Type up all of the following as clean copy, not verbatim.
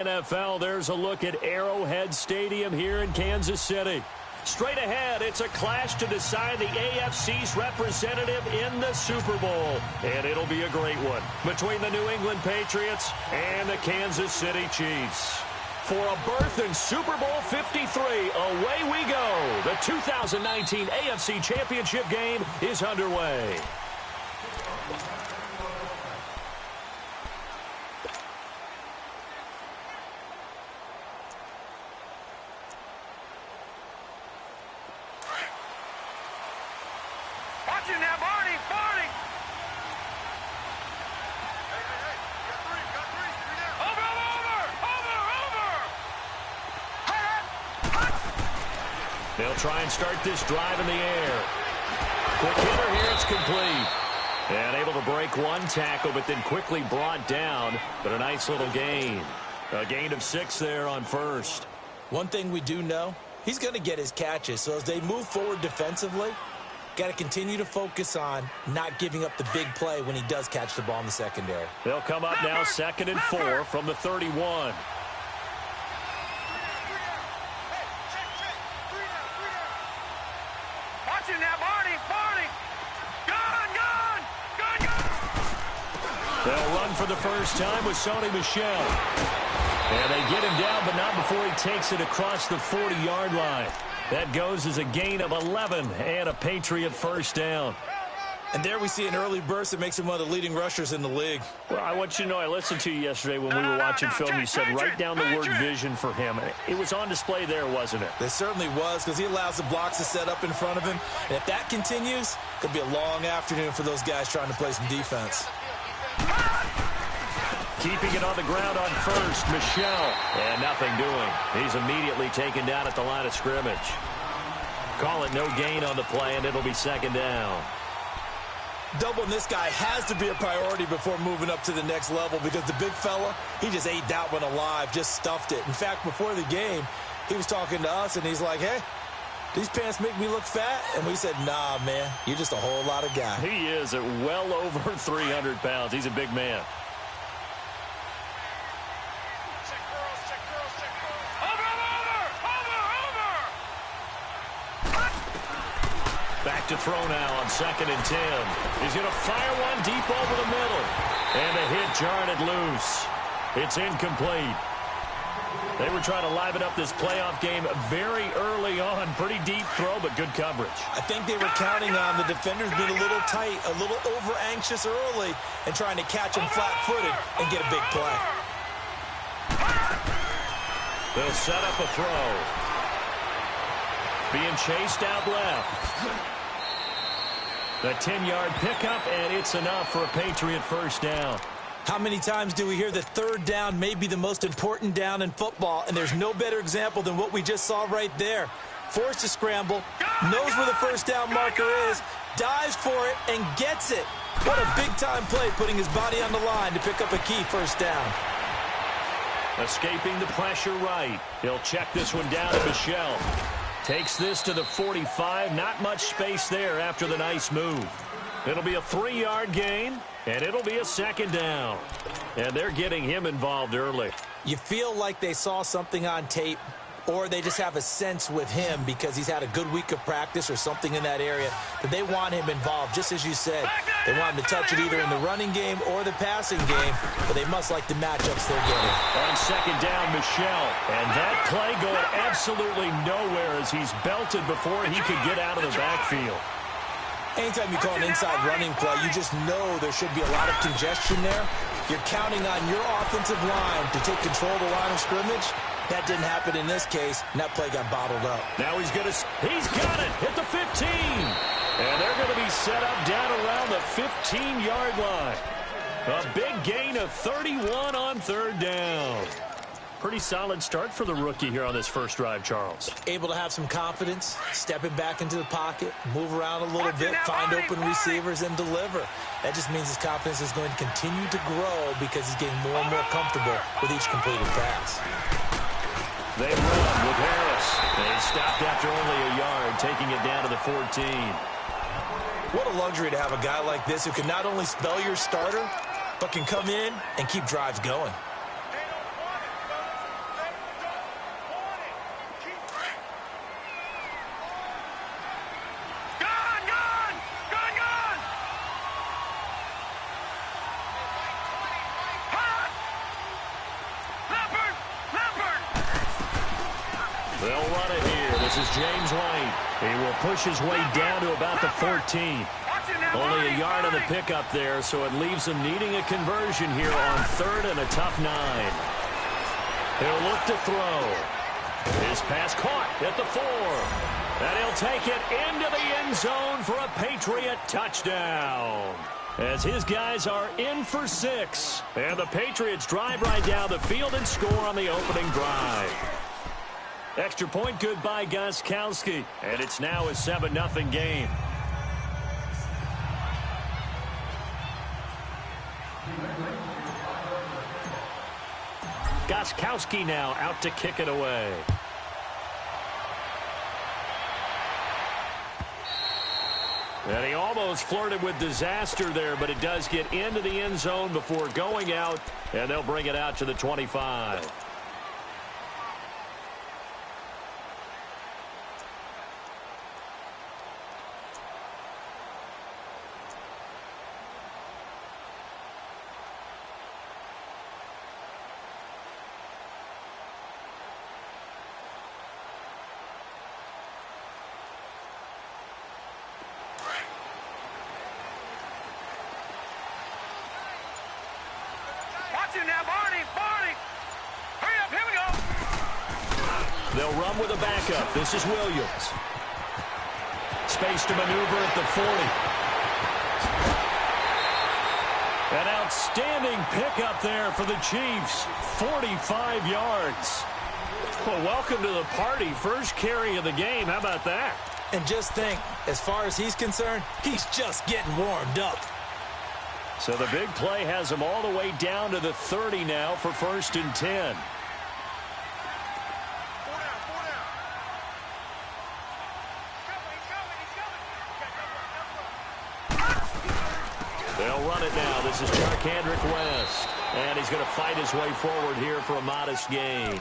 NFL, there's a look at Arrowhead Stadium here in Kansas City. Straight ahead, it's a clash to decide the AFC's representative in the Super Bowl. And it'll be a great one between the New England Patriots and the Kansas City Chiefs. For a berth in Super Bowl 53, away we go. The 2019 AFC Championship game is underway. They'll try and start this drive in the air. Quick hitter here, it's complete. And able to break one tackle, but then quickly brought down. But a nice little gain. A gain of 6 there on first. One thing we do know, he's going to get his catches. So as they move forward defensively, got to continue to focus on not giving up the big play when he does catch the ball in the secondary. They'll come up now 2nd and 4 from the 31. They'll run for the first time with Sony Michel. And they get him down, but not before he takes it across the 40-yard line. That goes as a gain of 11 and a Patriot first down. And there we see an early burst that makes him one of the leading rushers in the league. Well, I want you to know, I listened to you yesterday when we were watching film. You said write down the word vision for him. It was on display there, wasn't it? It certainly was, because he allows the blocks to set up in front of him. And if that continues, it could be a long afternoon for those guys trying to play some defense. Keeping it on the ground on first, Michel. And nothing doing. He's immediately taken down at the line of scrimmage. Call it no gain on the play, and it'll be 2nd down. Doubling this guy has to be a priority before moving up to the next level, because the big fella, he just ate that one alive, just stuffed it. In fact, before the game, he was talking to us, and he's like, hey, these pants make me look fat? And we said, nah, man, you're just a whole lot of guy. He is at well over 300 pounds. He's a big man. Back to throw now on 2nd and 10. He's going to fire one deep over the middle. And the hit jarred it loose. It's incomplete. They were trying to liven up this playoff game very early on. Pretty deep throw, but good coverage. I think they were counting on the defenders being a little tight, a little over-anxious early, and trying to catch them flat-footed and get a big play. They'll set up a throw. Being chased out left. The 10-yard pickup, and it's enough for a Patriot first down. How many times do we hear that 3rd down may be the most important down in football, and there's no better example than what we just saw right there. Forced to scramble, knows where the first down marker is, dives for it, and gets it. What a big-time play, putting his body on the line to pick up a key first down. Escaping the pressure right. He'll check this one down to Michel. Takes this to the 45. Not much space there after the nice move. It'll be a 3-yard gain, and it'll be a 2nd down. And they're getting him involved early. You feel like they saw something on tape, or they just have a sense with him because he's had a good week of practice or something in that area that they want him involved, just as you said. They want him to touch it either in the running game or the passing game, but they must like the matchups they're getting. On 2nd down, Michel. And that play going absolutely nowhere as he's belted before he could get out of the backfield. Anytime you call an inside running play, you just know there should be a lot of congestion there. You're counting on your offensive line to take control of the line of scrimmage. That didn't happen in this case, and that play got bottled up. Now he's got it, hit the 15. And they're going to be set up down around the 15-yard line. A big gain of 31 on 3rd down. Pretty solid start for the rookie here on this first drive, Charles. Able to have some confidence, stepping back into the pocket, move around a little bit, find open receivers, and deliver. That just means his confidence is going to continue to grow because he's getting more and more comfortable with each completed pass. They run with Harris. They stopped after only a yard, taking it down to the 14. What a luxury to have a guy like this who can not only spell your starter, but can come in and keep drives going. They'll run it here. This is James White. He will push his way down to about the 14. Only a yard on the pickup there, so it leaves them needing a conversion here on 3rd and a tough 9. He'll look to throw. His pass caught at the 4. And he'll take it into the end zone for a Patriot touchdown. As his guys are in for 6. And the Patriots drive right down the field and score on the opening drive. Extra point good by Gostkowski. And it's now a 7-0 game. Gostkowski now out to kick it away. And he almost flirted with disaster there, but it does get into the end zone before going out, and they'll bring it out to the 25. They'll run with a backup. This is Williams. Space to maneuver at the 40. An outstanding pickup there for the Chiefs. 45 yards. Well, welcome to the party. First carry of the game. How about that? And just think, as far as he's concerned, he's just getting warmed up. So the big play has him all the way down to the 30 now for 1st and 10. They'll run it now. This is Charkandrick West. And he's going to fight his way forward here for a modest gain.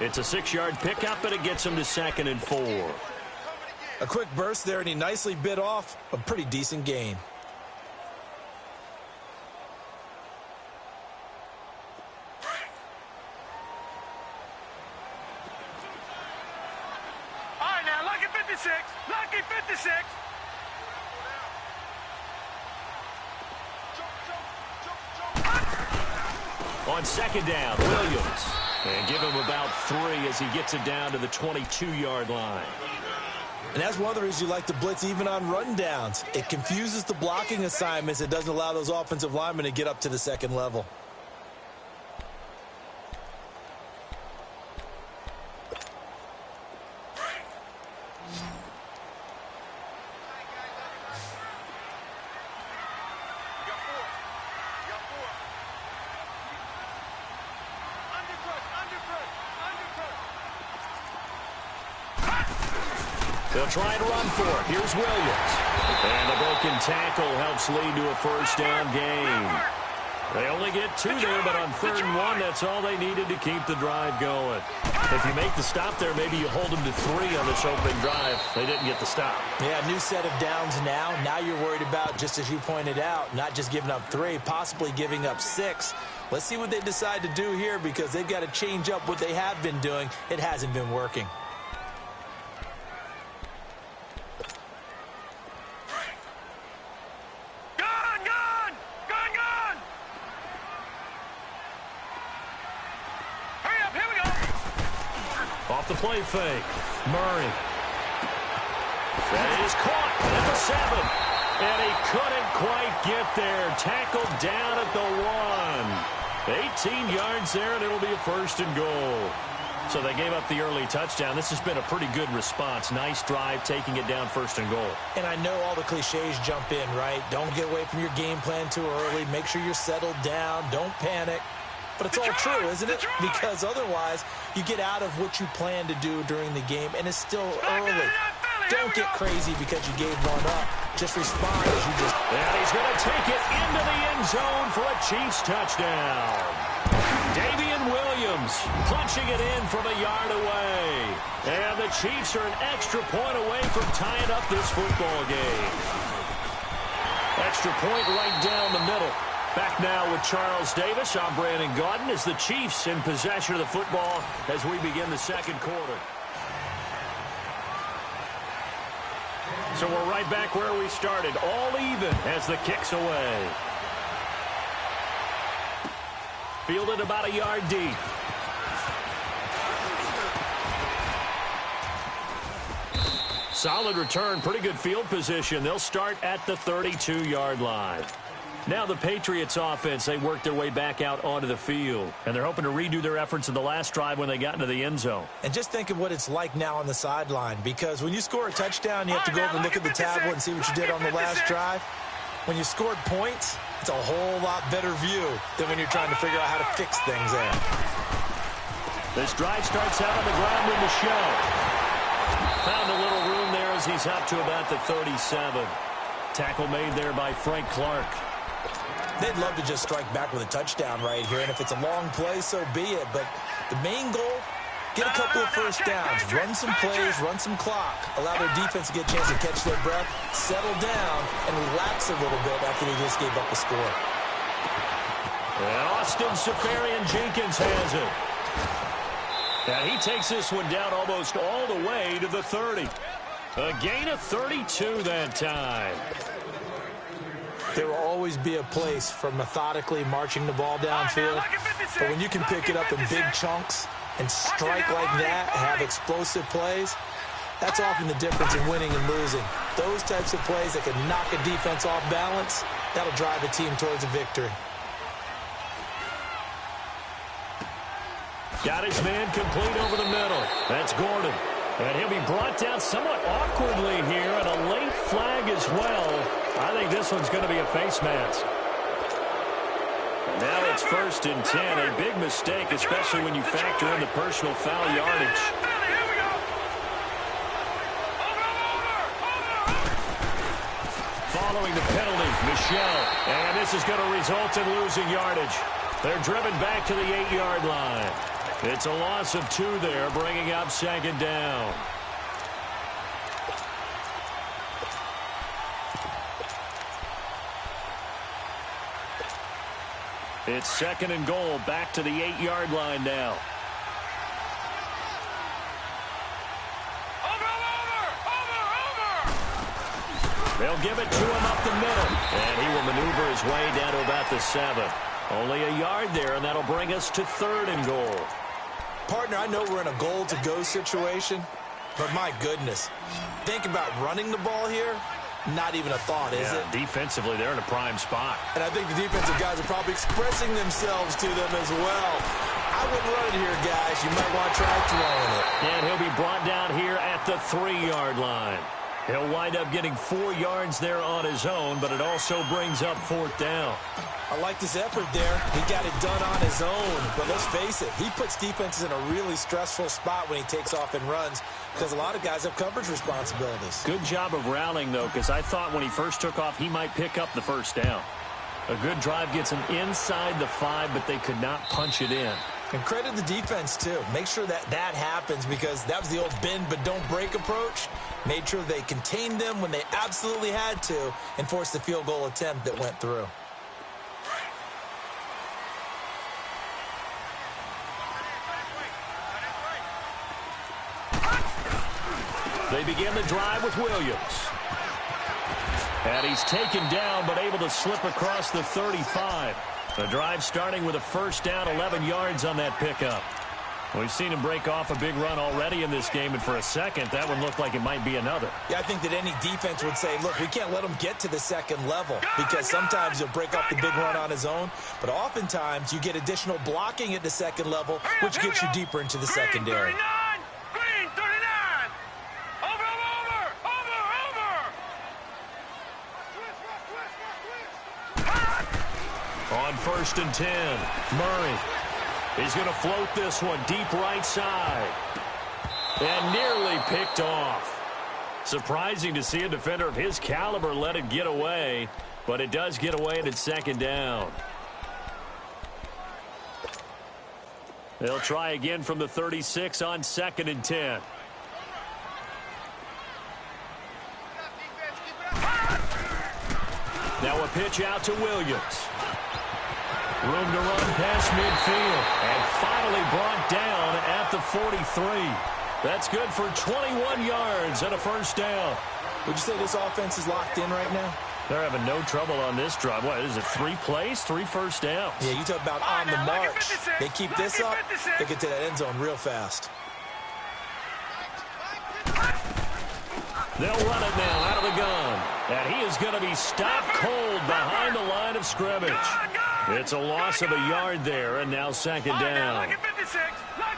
It's a 6-yard pickup, and it gets him to 2nd and 4. A quick burst there, and he nicely bit off a pretty decent gain. All right, now, lucky 56. Lucky 56. On 2nd down, Williams. And give him about 3 as he gets it down to the 22-yard line. And that's one of the reasons you like to blitz even on rundowns. It confuses the blocking assignments. It doesn't allow those offensive linemen to get up to the 2nd level. They'll try and run for it. Here's Williams. And a broken tackle helps lead to a 1st down gain. They only get 2 there, but on 3rd and 1, that's all they needed to keep the drive going. If you make the stop there, maybe you hold them to 3 on this opening drive. They didn't get the stop. Yeah, new set of downs now. Now you're worried about, just as you pointed out, not just giving up 3, possibly giving up 6. Let's see what they decide to do here, because they've got to change up what they have been doing. It hasn't been working. Off the play fake. Murray. That is caught at the 7. And he couldn't quite get there. Tackled down at the 1. 18 yards there, and it'll be a 1st and goal. So they gave up the early touchdown. This has been a pretty good response. Nice drive, taking it down 1st and goal. And I know all the cliches jump in, right? Don't get away from your game plan too early. Make sure you're settled down. Don't panic. But it's all true, isn't it? Because otherwise, you get out of what you plan to do during the game, and it's still early. Don't get crazy because you gave one up. Just respond as you just... And he's going to take it into the end zone for a Chiefs touchdown. Damian Williams punching it in from a yard away. And the Chiefs are an extra point away from tying up this football game. Extra point right down the middle. Back now with Charles Davis. I'm Brandon Gaudin as the Chiefs in possession of the football as we begin the 2nd quarter. So we're right back where we started, all even as the kick's away. Fielded about a yard deep. Solid return, pretty good field position. They'll start at the 32-yard line. Now the Patriots offense, they work their way back out onto the field. And they're hoping to redo their efforts in the last drive when they got into the end zone. And just think of what it's like now on the sideline. Because when you score a touchdown, you have to go over and look at the tablet and see what you did on the last drive. When you scored points, it's a whole lot better view than when you're trying to figure out how to fix things there. This drive starts out on the ground with Michelle. Found a little room there as he's up to about the 37. Tackle made there by Frank Clark. They'd love to just strike back with a touchdown right here, and if it's a long play, so be it. But the main goal, get a couple of first downs, run some plays, run some clock, allow their defense to get a chance to catch their breath, settle down, and relax a little bit after they just gave up the score. And Austin Safarian-Jenkins has it. And he takes this one down almost all the way to the 30. A gain of 32 that time. There will always be a place for methodically marching the ball downfield, but when you can pick it up in big chunks and strike like that and have explosive plays, that's often the difference in winning and losing. Those types of plays that can knock a defense off balance, that'll drive a team towards a victory. Got his man complete over the middle. That's Gordon. And he'll be brought down somewhat awkwardly here, and a late flag as well. I think this one's going to be a face mask. And now it's 1st and 10. A big mistake, especially when you factor in the personal foul yardage. Following the penalty, Michelle. And this is going to result in losing yardage. They're driven back to the 8-yard line. It's a loss of 2 there, bringing up 2nd down. It's 2nd and goal, back to the 8-yard line now. They'll give it to him up the middle. And he will maneuver his way down to about the 7. Only a yard there, and that'll bring us to 3rd and goal. Partner, I know we're in a goal-to-go situation, but my goodness, think about running the ball here. Not even a thought, is it? Defensively, they're in a prime spot. And I think the defensive guys are probably expressing themselves to them as well. I wouldn't run it here, guys. You might want to try throwing it. And he'll be brought down here at the 3-yard line. He'll wind up getting 4 yards there on his own, but it also brings up 4th down. I like this effort there. He got it done on his own. But let's face it, he puts defenses in a really stressful spot when he takes off and runs because a lot of guys have coverage responsibilities. Good job of rallying, though, because I thought when he first took off, he might pick up the 1st down. A good drive gets him inside the 5, but they could not punch it in. And credit the defense, too. Make sure that happens because that was the old bend but don't break approach. Made sure they contained them when they absolutely had to and forced the field goal attempt that went through. They begin the drive with Williams. And he's taken down but able to slip across the 35. The drive starting with a 1st down, 11 yards on that pickup. We've seen him break off a big run already in this game, and for a second, that one looked like it might be another. Yeah, I think that any defense would say, look, we can't let him get to the 2nd level because sometimes he'll break off the big run on his own, but oftentimes you get additional blocking at the 2nd level, which gets you deeper into the secondary. Green 39! On 1st and 10, Murray. He's going to float this one deep right side. And nearly picked off. Surprising to see a defender of his caliber let it get away, but it does get away and it's 2nd down. They'll try again from the 36 on 2nd and 10. Now a pitch out to Williams. Room to run past midfield. And finally brought down at the 43. That's good for 21 yards and a 1st down. Would you say this offense is locked in right now? They're having no trouble on this drive. What is it, 3 plays, 3 first downs? Yeah, you talk about on the march. They keep this up, they get to that end zone real fast. They'll run it now out of the gun. And he is going to be stopped cold behind the line of scrimmage. It's a loss of a yard there, and now second down.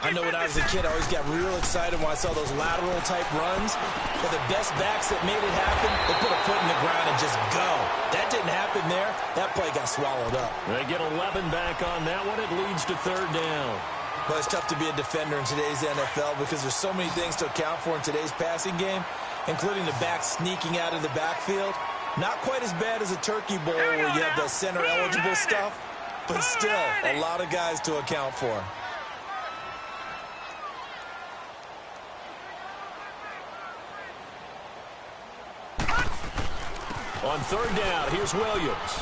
I know when I was a kid, I always got real excited when I saw those lateral-type runs. But the best backs that made it happen, they put a foot in the ground and just go. That didn't happen there. That play got swallowed up. They get 11 back on that one. It leads to third down. Well, it's tough to be a defender in today's NFL because there's so many things to account for in today's passing game, including the back sneaking out of the backfield. Not quite as bad as a turkey bowl where you have that center-eligible stuff, but still a lot of guys to account for. On third down, here's Williams.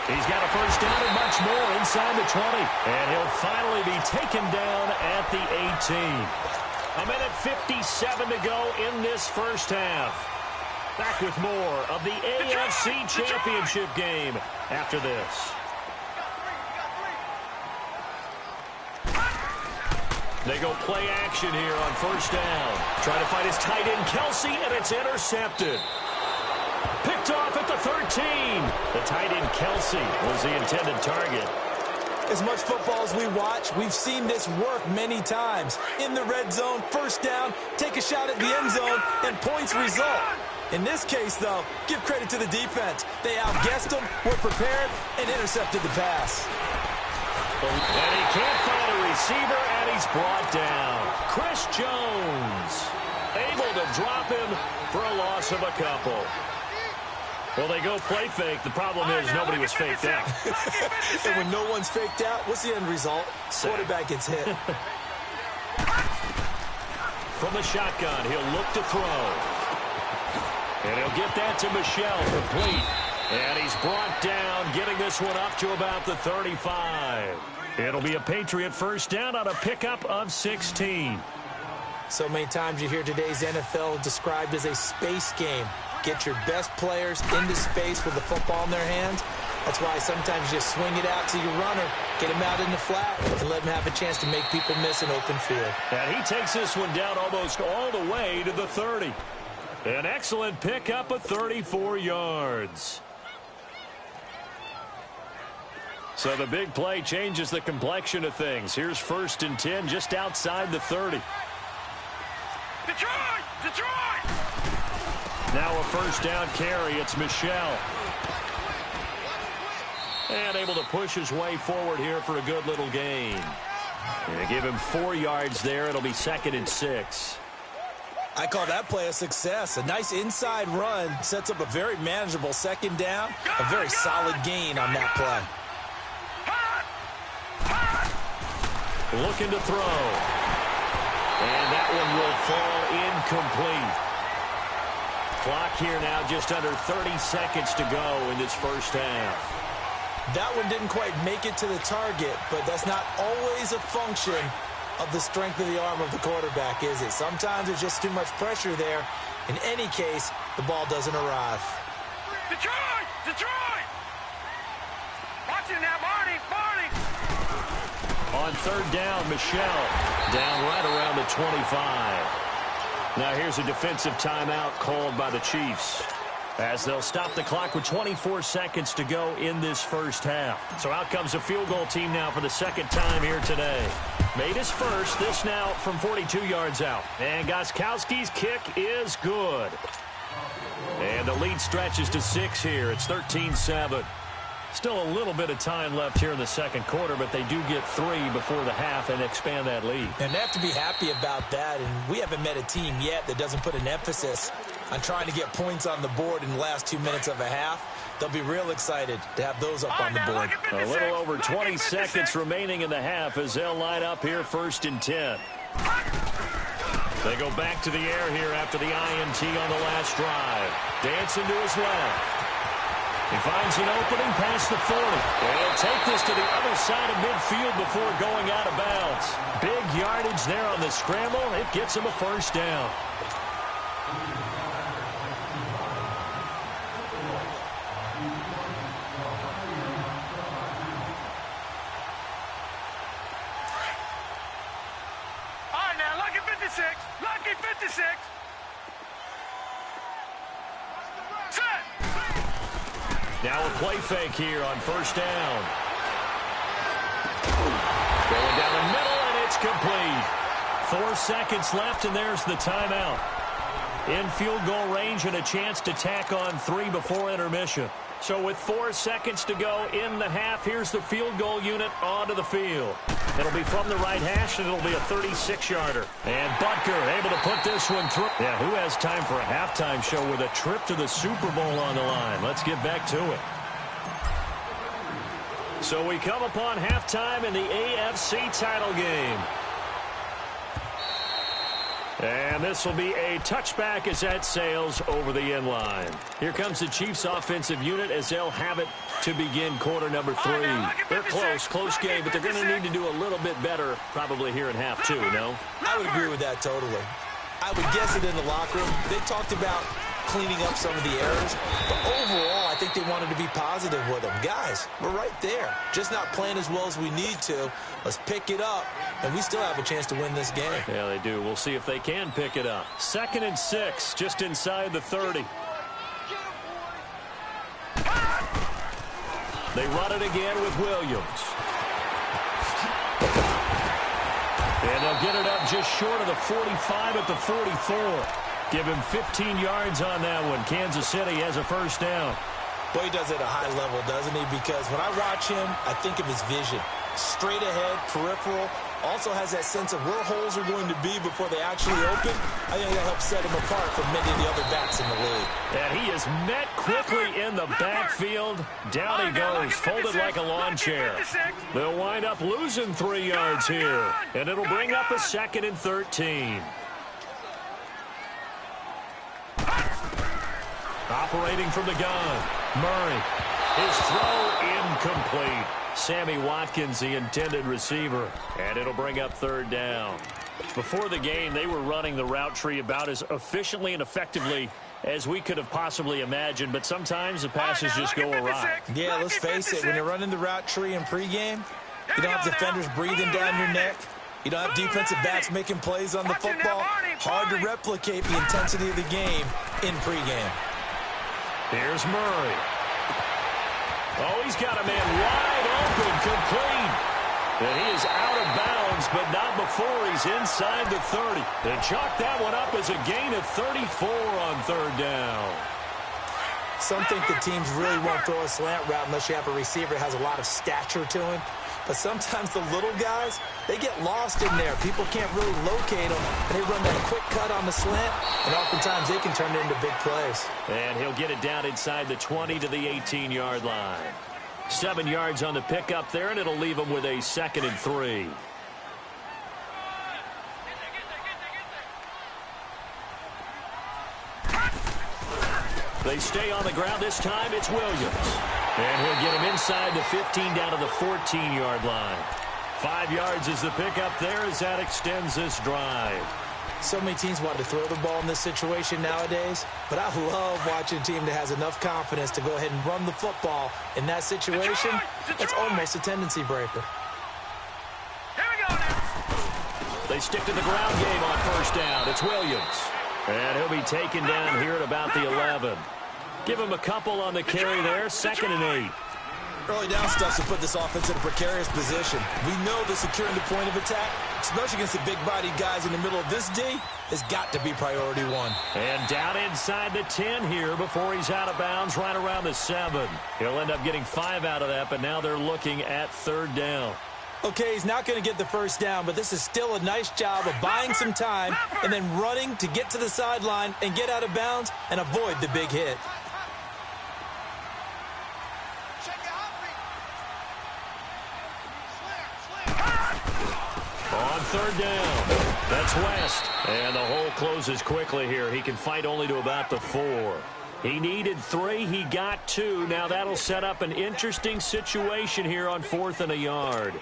He's got a first down and much more inside the 20. And he'll finally be taken down at the 18. A minute 57 to go in this first half. Back with more of the AFC Championship game after this. They go play action here on first down. Trying to find his tight end, Kelsey, and it's intercepted. Picked off at the 13. The tight end, Kelsey, was the intended target. As much football as we watch, we've seen this work many times. In the red zone, first down, take a shot at the end zone, and points result. In this case, though, give credit to the defense. They outguessed them, were prepared, and intercepted the pass. And he can't find a receiver, and he's brought down. Chris Jones able to drop him for a loss of a couple. Well, they go play fake. The problem is nobody was faked out. And when no one's faked out, what's the end result? Quarterback gets hit. From the shotgun, he'll look to throw. And he'll get that to Michel, complete. And he's brought down, getting this one up to about the 35. It'll be a Patriot first down on a pickup of 16. So many times you hear today's NFL described as a space game. Get your best players into space with the football in their hands. That's why sometimes you just swing it out to your runner, get him out in the flat, and let him have a chance to make people miss an open field. And he takes this one down almost all the way to the 30. An excellent pickup of 34 yards. So the big play changes the complexion of things. Here's 1st and 10 just outside the 30. Detroit! Detroit! Now a first down carry. It's Michel. And able to push his way forward here for a good little gain. And give him 4 yards there. It'll be 2nd and 6. I call that play a success. A nice inside run sets up a very manageable second down. A very solid gain on that play. Looking to throw. And that one will fall incomplete. Clock here now just under 30 seconds to go in this first half. That one didn't quite make it to the target, but that's not always a function of the strength of the arm of the quarterback, is it? Sometimes there's just too much pressure there. In any case, the ball doesn't arrive. Detroit! Detroit! Watch it now, Barney! Barney! On third down, Michel down right around the 25. Now here's a defensive timeout called by the Chiefs as they'll stop the clock with 24 seconds to go in this first half. So out comes a field goal team now for the second time here today. Made his first, this now from 42 yards out. And Gostkowski's kick is good. And the lead stretches to 6 here. It's 13-7. Still a little bit of time left here in the second quarter, but they do get 3 before the half and expand that lead. And they have to be happy about that, and we haven't met a team yet that doesn't put an emphasis on trying to get points on the board in the last 2 minutes of a half. They'll be real excited to have those up on the board. A little over 20 seconds remaining in the half as they'll line up here 1st and 10. They go back to the air here after the INT on the last drive. Dancing to his left. He finds an opening past the 40. And he'll take this to the other side of midfield before going out of bounds. Big yardage there on the scramble. It gets him a first down. 56. Lucky 56. Set. Now a play fake here on first down. Going down the middle, and it's complete. 4 seconds left, and there's the timeout. In field goal range and a chance to tack on 3 before intermission. So with 4 seconds to go in the half, here's the field goal unit onto the field. It'll be from the right hash, and it'll be a 36-yarder. And Butker able to put this one through. Yeah, who has time for a halftime show with a trip to the Super Bowl on the line? Let's get back to it. So we come upon halftime in the AFC title game. And this will be a touchback as that sails over the end line. Here comes the Chiefs offensive unit as they'll have it to begin quarter number 3. They're close game, but they're going to need to do a little bit better probably here in half 2, no? I would agree with that totally. I would guess it in the locker room. They talked about cleaning up some of the errors, but overall I think they wanted to be positive with them. Guys, we're right there, just not playing as well as we need to. Let's pick it up, and we still have a chance to win this game. Yeah, they do. We'll see if they can pick it up. 2nd and 6, just inside the 30. They run it again with Williams. And they'll get it up just short of the 45 at the 44. Give him 15 yards on that one. Kansas City has a first down. Boy, he does it at a high level, doesn't he? Because when I watch him, I think of his vision. Straight ahead, peripheral. Also has that sense of where holes are going to be before they actually open. I think that helps set him apart from many of the other backs in the league. And he is met quickly in the backfield. Down he goes, folded like a lawn chair. They'll wind up losing 3 yards here. And it'll bring up a 2nd and 13. Operating from the gun, Murray. His throw incomplete. Sammy Watkins, the intended receiver. And it'll bring up 3rd down. Before the game, they were running the route tree about as efficiently and effectively as we could have possibly imagined, but sometimes the passes just go awry. Yeah, let's face it, when you're running the route tree in pregame, you don't have defenders breathing down your neck. You don't have defensive backs making plays on the football. Hard to replicate the intensity of the game in pregame. Here's Murray. Oh, he's got a man wide open, complete. And he is out of bounds, but not before he's inside the 30. And chalk that one up as a gain of 34 on 3rd down. Some think the teams really won't throw a slant route unless you have a receiver that has a lot of stature to him. But sometimes the little guys, they get lost in there. People can't really locate them. And they run that quick cut on the slant, and oftentimes they can turn it into big plays. And he'll get it down inside the 20 to the 18-yard line. 7 yards on the pickup there, and it'll leave him with a 2nd and 3. They stay on the ground this time. It's Williams. And he'll get him inside the 15 down to the 14-yard line. 5 yards is the pickup there as that extends this drive. So many teams want to throw the ball in this situation nowadays, but I love watching a team that has enough confidence to go ahead and run the football in that situation. That's almost a tendency breaker. Here we go now. They stick to the ground game on first down. It's Williams. And he'll be taken down here at about the 11. Give him a couple on the carry there. 2nd and 8. Early down stuff to put this offense in a precarious position. We know that securing the point of attack, especially against the big-bodied guys in the middle of this D, has got to be priority 1. And down inside the 10 here before he's out of bounds right around the 7. He'll end up getting 5 out of that, but now they're looking at 3rd down. Okay, he's not going to get the first down, but this is still a nice job of buying some time and then running to get to the sideline and get out of bounds and avoid the big hit. On 3rd down, that's West. And the hole closes quickly here. He can fight only to about the 4. He needed 3. He got 2. Now that'll set up an interesting situation here on 4th and a yard.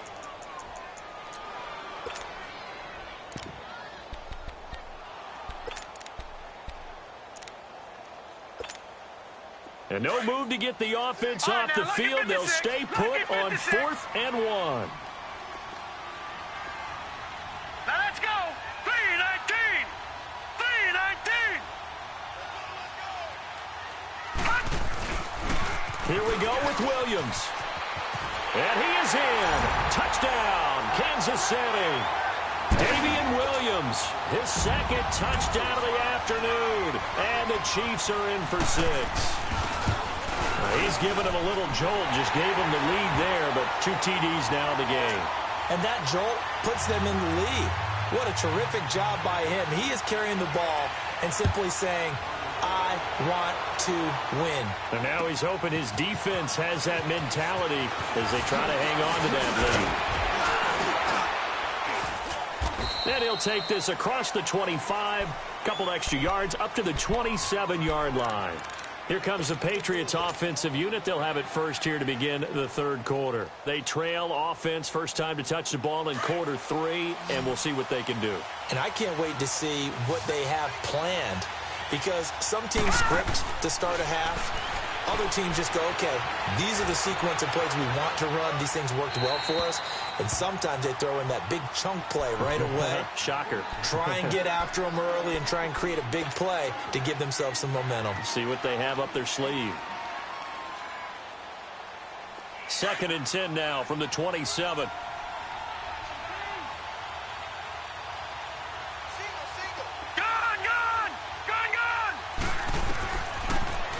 And no move to get the offense off the field. They'll stay put on 4th and 1. Now let's go. 3-19. Here we go with Williams. And he is in. Touchdown, Kansas City. Damian Williams, his second touchdown of the afternoon. And the Chiefs are in for 6. He's given him a little jolt, just gave him the lead there, but 2 TDs now in the game. And that jolt puts them in the lead. What a terrific job by him. He is carrying the ball and simply saying, I want to win. And now he's hoping his defense has that mentality as they try to hang on to that lead. Then he'll take this across the 25, couple extra yards up to the 27-yard line. Here comes the Patriots offensive unit. They'll have it first here to begin the third quarter. They trail offense, first time to touch the ball in quarter 3, and we'll see what they can do. And I can't wait to see what they have planned, because some teams script to start a half. Other teams just go, okay, these are the sequence of plays we want to run. These things worked well for us. And sometimes they throw in that big chunk play right away. Shocker. Try and get after them early and try and create a big play to give themselves some momentum. See what they have up their sleeve. 2nd and 10 now from the 27.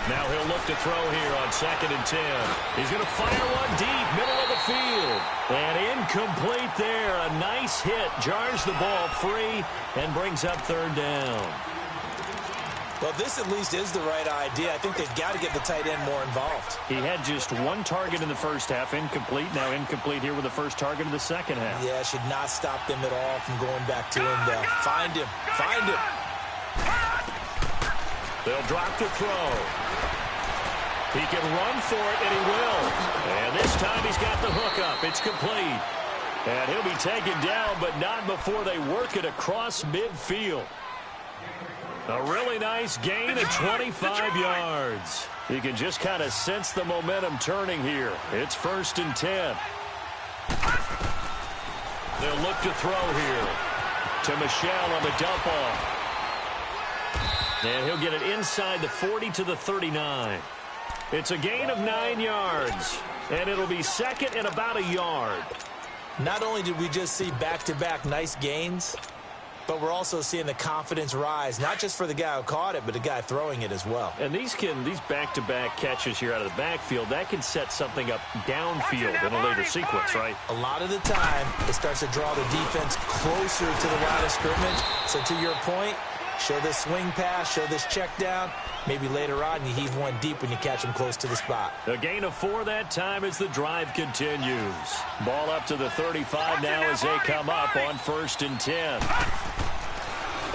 Now he'll look to throw here on 2nd and 10. He's going to fire one deep, middle of the field. And incomplete there. A nice hit. Jars the ball free and brings up 3rd down. Well, this at least is the right idea. I think they've got to get the tight end more involved. He had just 1 target in the first half. Incomplete. Now incomplete here with the first target of the second half. Yeah, should not stop them at all from going back to him. Find him. Find him. They'll drop to throw. He can run for it, and he will. And this time he's got the hook up. It's complete. And he'll be taken down, but not before they work it across midfield. A really nice gain of 25 yards. You can just kind of sense the momentum turning here. It's 1st and 10. They'll look to throw here to Michel on the dump off. And he'll get it inside the 40 to the 39. It's a gain of 9 yards, and it'll be 2nd and about a yard. Not only did we just see back-to-back nice gains, but we're also seeing the confidence rise, not just for the guy who caught it, but the guy throwing it as well. And these back-to-back catches here out of the backfield, that can set something up downfield in a later sequence, right? A lot of the time, it starts to draw the defense closer to the line of scrimmage. So to your point, show this swing pass, show this check down. Maybe later on you heave one deep when you catch them close to the spot. A gain of 4 that time as the drive continues. Ball up to the 35 now as they come up on 1st and 10.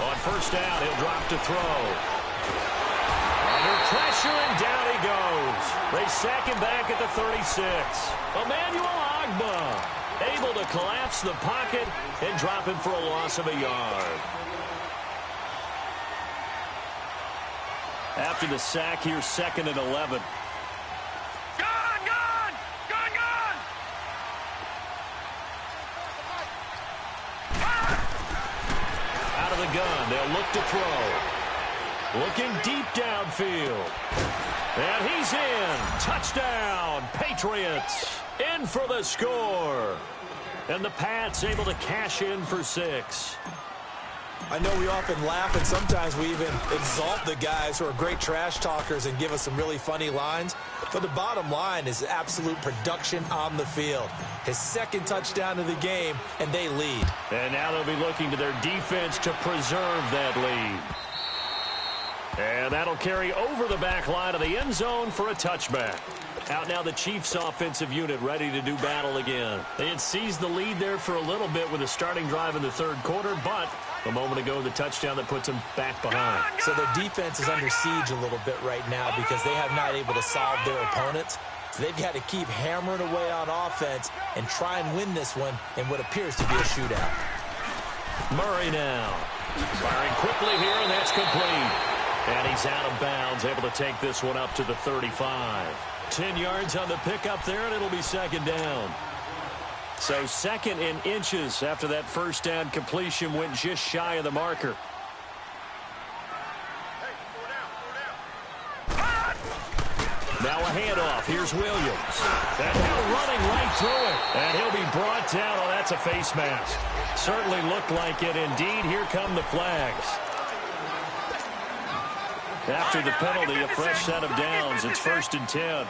On 1st down, he'll drop to throw. Under pressure, and down he goes. They sack him back at the 36. Emmanuel Ogbah able to collapse the pocket and drop him for a loss of a yard. After the sack, here's 2nd and 11. Out of the gun, they'll look to throw. Looking deep downfield. And he's in. Touchdown, Patriots. In for the score. And the Pats able to cash in for 6. I know we often laugh, and sometimes we even exalt the guys who are great trash talkers and give us some really funny lines. But the bottom line is absolute production on the field. His 2nd touchdown of the game, and they lead. And now they'll be looking to their defense to preserve that lead. And that'll carry over the back line of the end zone for a touchback. Out now the Chiefs offensive unit ready to do battle again. They had seized the lead there for a little bit with a starting drive in the 3rd quarter, but a moment ago the touchdown that puts them back behind. So their defense is under siege a little bit right now because they have not able to solve their opponents. So they've got to keep hammering away on offense and try and win this one in what appears to be a shootout. Murray now firing quickly here, and that's complete. And he's out of bounds, able to take this one up to the 35. 10 yards on the pickup there, and it'll be 2nd down. So 2nd in inches after that 1st down completion went just shy of the marker. Now a handoff. Here's Williams. And now running right through it. And he'll be brought down. Oh, that's a face mask. Certainly looked like it. Indeed, here come the flags. After the penalty, a fresh set of downs. It's 1st and 10.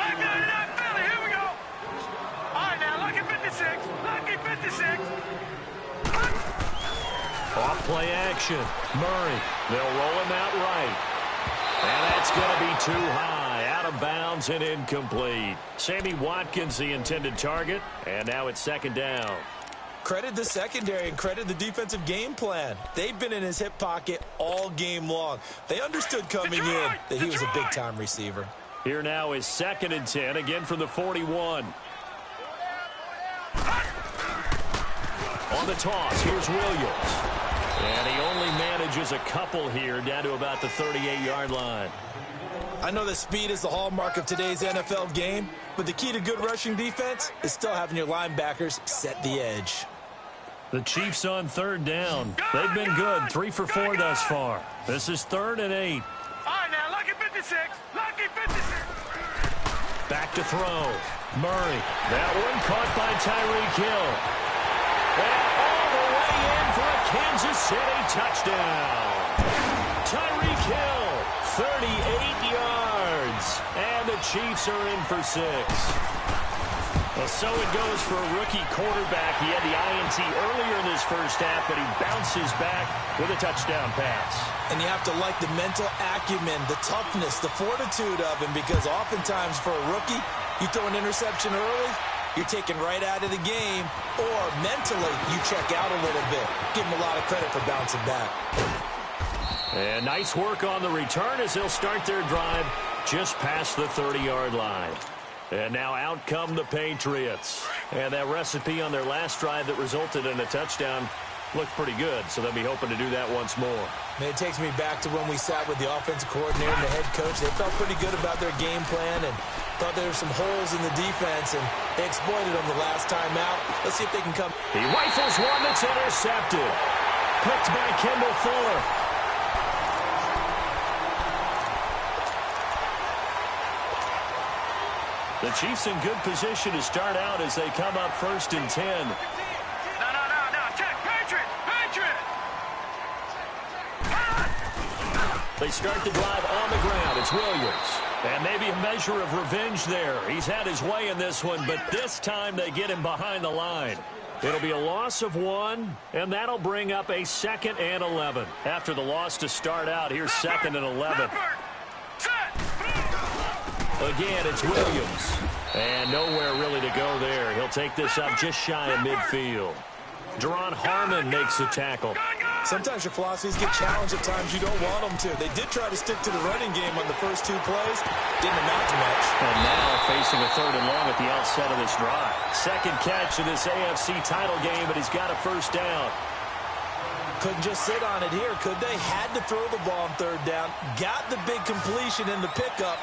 Here we go. All right, now, lucky 56. Lucky 56. Off play action. Murray. They'll roll him out right. And that's going to be too high. Out of bounds and incomplete. Sammy Watkins, the intended target. And now it's 2nd down. Credit the secondary and credit the defensive game plan. They've been in his hip pocket all game long. They understood coming in that he was a big-time receiver. Here now is 2nd and 10, again from the 41. On the toss, here's Williams. And he only manages a couple here, down to about the 38-yard line. I know that speed is the hallmark of today's NFL game, but the key to good rushing defense is still having your linebackers set the edge. The Chiefs on 3rd down. They've been good, 3 for 4 thus far. This is 3rd and 8. All right, now, lucky 56. Lucky 56. Back to throw. Murray. That one caught by Tyreek Hill. And all the way in for a Kansas City touchdown. Tyreek Hill, 38 yards. And the Chiefs are in for 6. Well, so it goes for a rookie quarterback. He had the INT earlier in this first half, but he bounces back with a touchdown pass. And you have to like the mental acumen, the toughness, the fortitude of him, because oftentimes for a rookie, you throw an interception early, you're taken right out of the game, or mentally you check out a little bit. Give him a lot of credit for bouncing back. And nice work on the return as they'll start their drive just past the 30-yard line. And now out come the Patriots. And that recipe on their last drive that resulted in a touchdown looked pretty good, so they'll be hoping to do that once more. And it takes me back to when we sat with the offensive coordinator and the head coach. They felt pretty good about their game plan and thought there were some holes in the defense, and they exploited them the last time out. Let's see if they can come. He rifles one that's intercepted. Picked by Kendall Fuller. The Chiefs in good position to start out as they come up 1st and 10. No. Check. Patriot. They start the drive on the ground. It's Williams. And maybe a measure of revenge there. He's had his way in this one, but this time they get him behind the line. It'll be a loss of 1, and that'll bring up a 2nd and 11. After the loss to start out, here's 2nd and 11. Again, it's Williams. And nowhere really to go there. He'll take this up just shy of midfield. Deron Harmon makes the tackle. Sometimes your philosophies get challenged at times you don't want them to. They did try to stick to the running game on the first 2 plays. Didn't amount to much. And now facing a 3rd and long at the outset of this drive. 2nd catch in this AFC title game, but he's got a 1st down. Couldn't just sit on it here, could they? Had to throw the ball on 3rd down. Got the big completion in the pickup.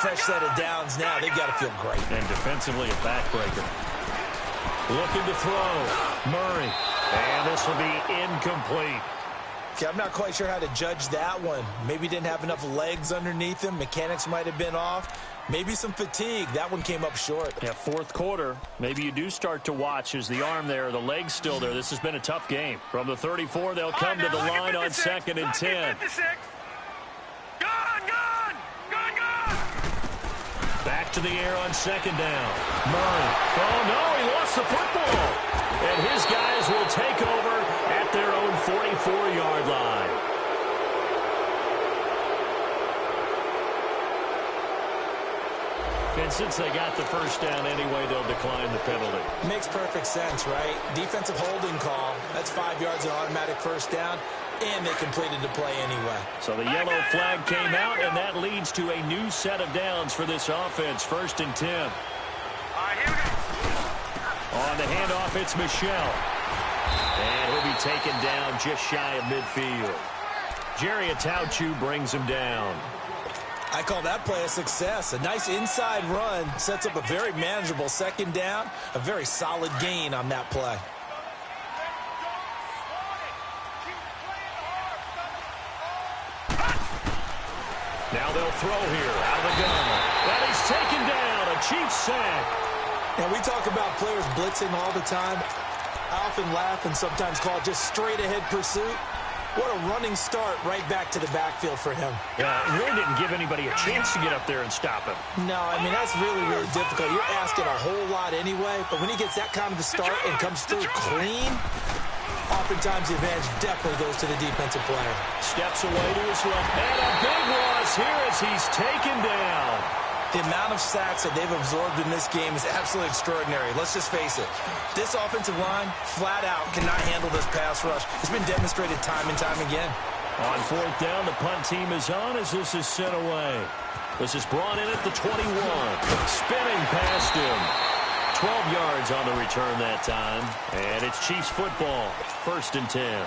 Fresh set of downs now. They've got to feel great. And defensively, a backbreaker. Looking to throw. Murray. And this will be incomplete. Okay, I'm not quite sure how to judge that one. Maybe didn't have enough legs underneath him. Mechanics might have been off. Maybe some fatigue. That one came up short. Yeah, 4th quarter. Maybe you do start to watch as the arm there, the leg's still there. This has been a tough game. From the 34, they'll come to the line on 2nd and 10. Back to the air on 2nd down. Murray. Oh, no, he lost the football. And his guys will take over at their own 44-yard line. And since they got the 1st down anyway, they'll decline the penalty. Makes perfect sense, right? Defensive holding call. That's 5 yards and automatic 1st down, and they completed the play anyway. So the yellow flag came out, and that leads to a new set of downs for this offense. 1st and 10. All right, here we go. On the handoff, it's Michel. And he'll be taken down just shy of midfield. Jerry Atauchu brings him down. I call that play a success. A nice inside run sets up a very manageable 2nd down. A very solid gain on that play. Now they'll throw here out of the gun. And he's taken down. A Chiefs sack. And we talk about players blitzing all the time. I often laugh and sometimes call it just straight-ahead pursuit. What a running start right back to the backfield for him. Yeah, it really didn't give anybody a chance to get up there and stop him. No, I mean, that's really, really difficult. You're asking a whole lot anyway, but when he gets that kind of a start and comes through clean, oftentimes the advantage definitely goes to the defensive player. Steps away to his left. And a big loss here as he's taken down. The amount of sacks that they've absorbed in this game is absolutely extraordinary. Let's just face it. This offensive line, flat out, cannot handle this pass rush. It's been demonstrated time and time again. On fourth down, the punt team is on as this is sent away. This is brought in at the 21. Spinning past him. 12 yards on the return that time. And it's Chiefs football. 1st and 10.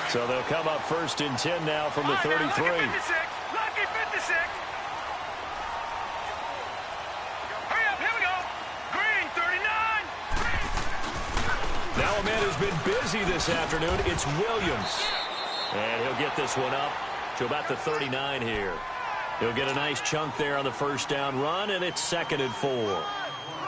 So they'll come up 1st and 10 now from the 33. Lucky 56. Now a man who's been busy this afternoon, it's Williams. And he'll get this one up to about the 39 here. He'll get a nice chunk there on the first down run, and it's 2nd and 4.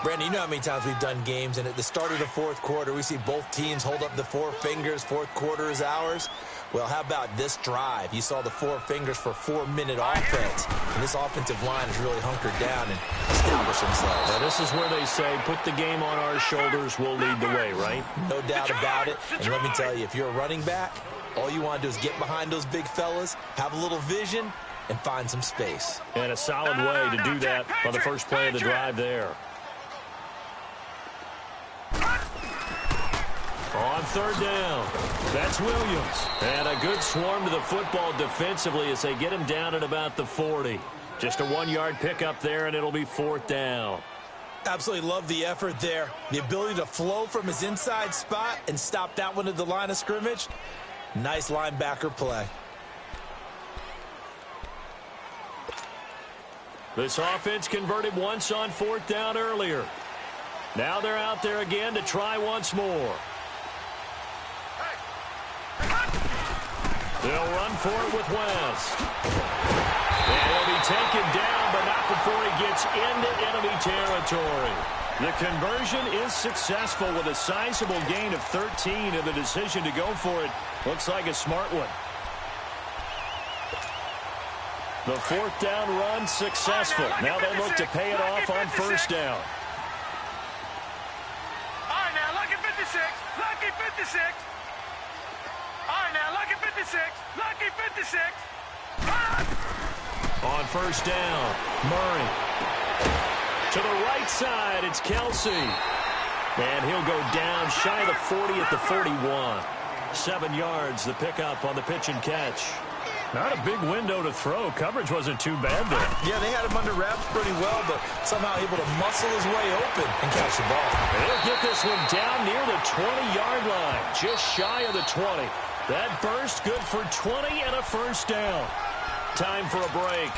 Brandon, you know how many times we've done games, and at the start of the fourth quarter, we see both teams hold up the 4 fingers, fourth quarter is ours. Well, how about this drive? You saw the 4 fingers for 4-minute offense, and this offensive line has really hunkered down and established themselves. Now, this is where they say, put the game on our shoulders, we'll lead the way, right? No doubt about it, and let me tell you, if you're a running back, all you want to do is get behind those big fellas, have a little vision, and find some space. And a solid way to do that on the first play of the drive there. On 3rd down, that's Williams. And a good swarm to the football defensively as they get him down at about the 40. Just a 1-yard pickup there, and it'll be 4th down. Absolutely love the effort there. The ability to flow from his inside spot and stop that one at the line of scrimmage. Nice linebacker play. This offense converted once on 4th down earlier. Now they're out there again to try once more. They'll run for it with West. And he'll be taken down, but not before he gets into enemy territory. The conversion is successful with a sizable gain of 13, and the decision to go for it looks like a smart one. The 4th down run successful. Now they look to pay it off on 1st down. All right, now, lucky 56. Lucky 56. All right, now, lucky 56. Lucky 56. On 1st down, Murray. To the right side, it's Kelsey. And he'll go down shy of the 40 at the 41. 7 yards, the pickup on the pitch and catch. Not a big window to throw. Coverage wasn't too bad there. Yeah, they had him under wraps pretty well, but somehow able to muscle his way open and catch the ball. And he'll get this one down near the 20-yard line, just shy of the 20. That burst good for 20 and a 1st down. Time for a break.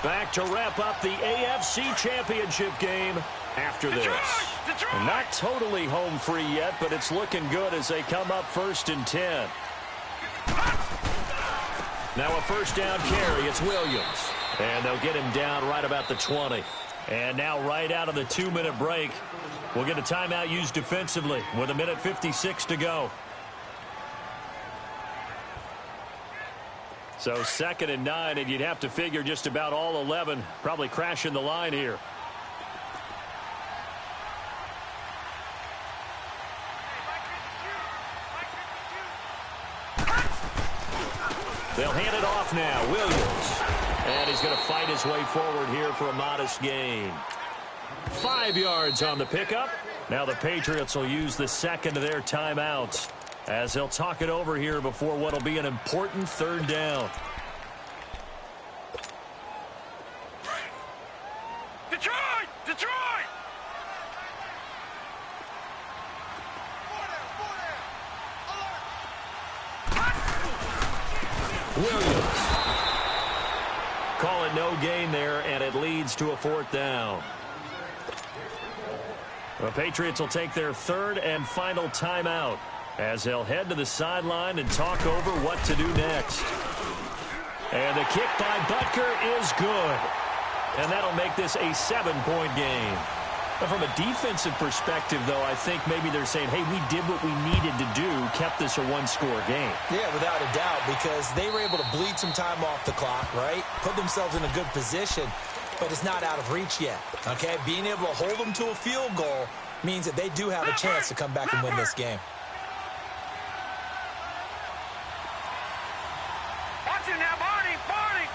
Back to wrap up the AFC Championship game after this. And not totally home free yet, but it's looking good as they come up 1st and 10. Now a 1st down carry. It's Williams. And they'll get him down right about the 20. And now right out of the 2-minute break, we'll get a timeout used defensively with 1:56 to go. So 2nd and 9, and you'd have to figure just about all 11 probably crashing the line here. They'll hand it off now. Williams. And he's going to fight his way forward here for a modest gain. 5 yards on the pickup. Now the Patriots will use the 2nd of their timeouts as they'll talk it over here before what will be an important 3rd down. Detroit! Detroit! Williams. Call it no gain there, and it leads to a 4th down. The Patriots will take their 3rd and final timeout as they'll head to the sideline and talk over what to do next. And the kick by Butker is good. And that'll make this a 7-point game. But from a defensive perspective, though, I think maybe they're saying, hey, we did what we needed to do, kept this a one-score game. Yeah, without a doubt, because they were able to bleed some time off the clock, right? Put themselves in a good position, but it's not out of reach yet, okay? Being able to hold them to a field goal means that they do have a chance to come back and win this game. Watch it now, Barney, Barney.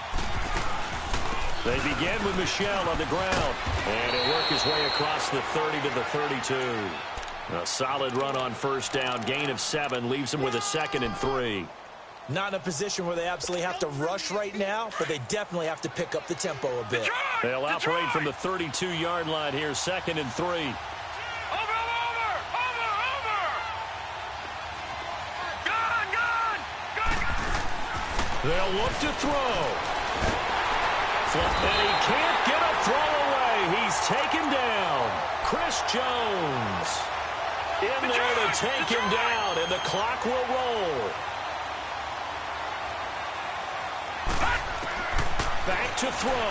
They begin with Michel on the ground, and he'll work his way across the 30 to the 32. A solid run on first down, gain of 7, leaves him with a 2nd and 3. Not in a position where they absolutely have to rush right now, but they definitely have to pick up the tempo a bit. They'll operate from the 32-yard line here, 2nd and 3. Over. Gun. They'll look to throw. And he can't get a throw away. He's taken down. Chris Jones in there to take him down, and the clock will roll. Back to throw.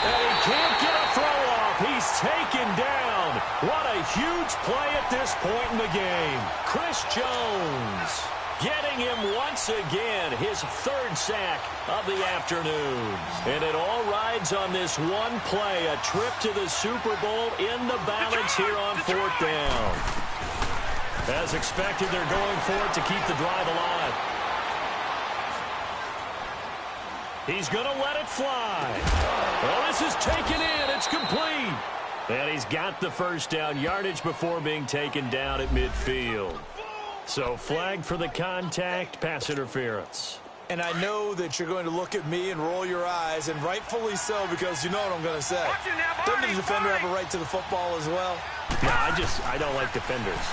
And he can't get a throw off. He's taken down. What a huge play at this point in the game. Chris Jones getting him once again, his 3rd sack of the afternoon. And it all rides on this one play, a trip to the Super Bowl in the balance here on 4th down. As expected, they're going for it to keep the drive alive. He's going to let it fly. Well, this is taken in. It's complete. And he's got the first down yardage before being taken down at midfield. So flag for the contact, pass interference. And I know that you're going to look at me and roll your eyes, and rightfully so, because you know what I'm going to say. Doesn't the defender have a right to the football as well? No, I don't like defenders.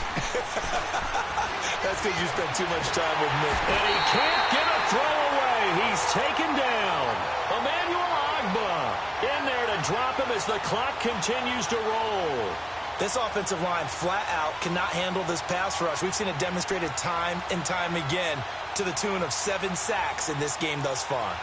That's because you spent too much time with me. And he can't get a throw away. He's taken down. Emmanuel Agba in there to drop him as the clock continues to roll. This offensive line flat out cannot handle this pass rush. We've seen it demonstrated time and time again to the tune of 7 sacks in this game thus far.